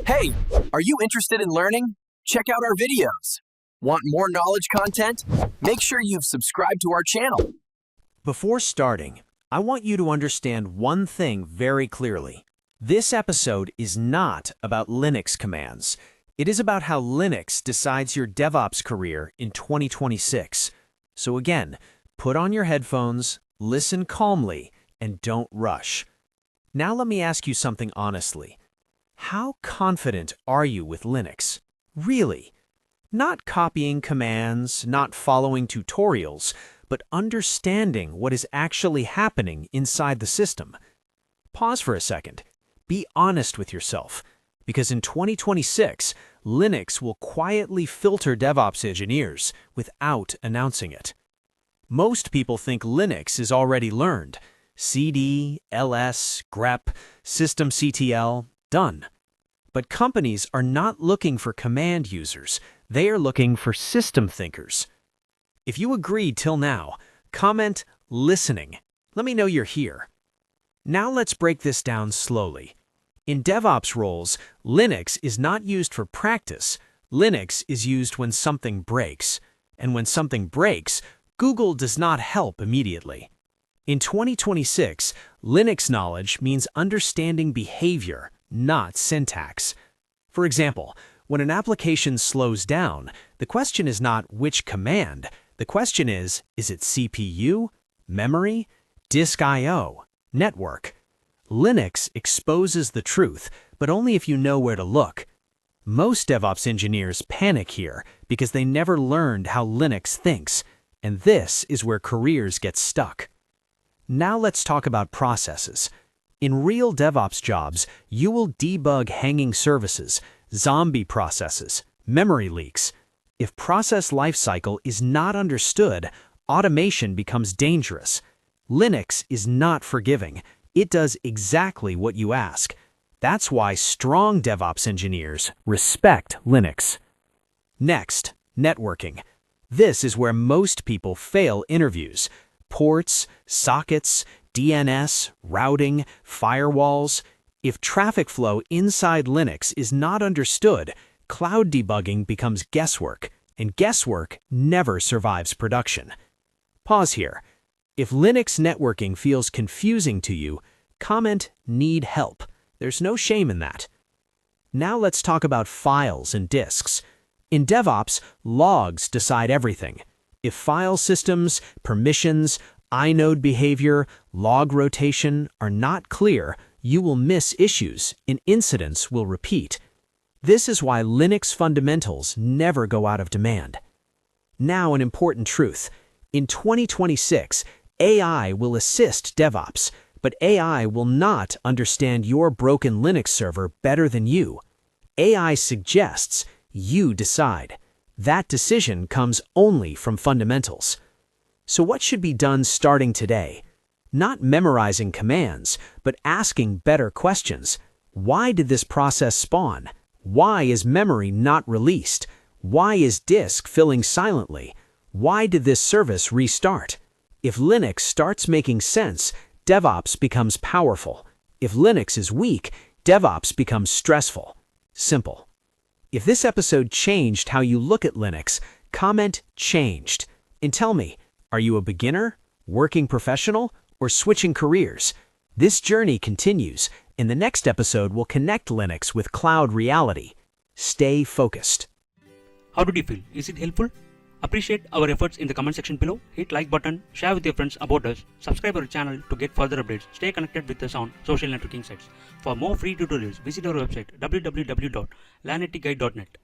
Hey, are you interested in learning? Check out our videos. Want more knowledge content? Make sure you've subscribed to our channel. Before starting, I want you to understand one thing very clearly. This episode is not about Linux commands. It is about how Linux decides your DevOps career in 2026. So again, put on your headphones, listen calmly, and don't rush. Now let me ask you something honestly. How confident are you with Linux? Really? Not copying commands, not following tutorials, but understanding what is actually happening inside the system. Pause for a second. Be honest with yourself, because in 2026, Linux will quietly filter DevOps engineers without announcing it. Most people think Linux is already learned. CD, ls, grep, systemctl, done. But companies are not looking for command users. They are looking for system thinkers. If you agreed till now, comment listening. Let me know you're here. Now let's break this down slowly. In DevOps roles, Linux is not used for practice. Linux is used when something breaks. And when something breaks, Google does not help immediately. In 2026, Linux knowledge means understanding behavior, not syntax. For example, when an application slows down, the question is not which command. The question is it CPU, memory, disk I/O, network? Linux exposes the truth, but only if you know where to look. Most DevOps engineers panic here because they never learned how Linux thinks, and this is where careers get stuck. Now let's talk about processes. In real DevOps jobs, you will debug hanging services, zombie processes, memory leaks. If process lifecycle is not understood, automation becomes dangerous. Linux is not forgiving. It does exactly what you ask. That's why strong DevOps engineers respect Linux. Next, networking. This is where most people fail interviews. Ports, sockets, DNS, routing, firewalls. If traffic flow inside Linux is not understood, cloud debugging becomes guesswork, and guesswork never survives production. Pause here. If Linux networking feels confusing to you, comment "need help." There's no shame in that. Now let's talk about files and disks. In DevOps, logs decide everything. If file systems, permissions, inode behavior, log rotation are not clear, you will miss issues and incidents will repeat. This is why Linux fundamentals never go out of demand. Now an important truth. In 2026, AI will assist DevOps, but AI will not understand your broken Linux server better than you. AI suggests, you decide. That decision comes only from fundamentals. So what should be done starting today? Not memorizing commands, but asking better questions. Why did this process spawn? Why is memory not released? Why is disk filling silently? Why did this service restart? If Linux starts making sense, DevOps becomes powerful. If Linux is weak, DevOps becomes stressful. Simple. If this episode changed how you look at Linux, comment "changed" and tell me, are you a beginner, working professional, or switching careers? This journey continues, and the next episode will connect Linux with cloud reality. Stay focused. How did you feel? Is it helpful? Appreciate our efforts in the comment section below. Hit like button, share with your friends about us, subscribe our channel to get further updates, stay connected with us on social networking sites. For more free tutorials, visit our website www.lanetguide.net.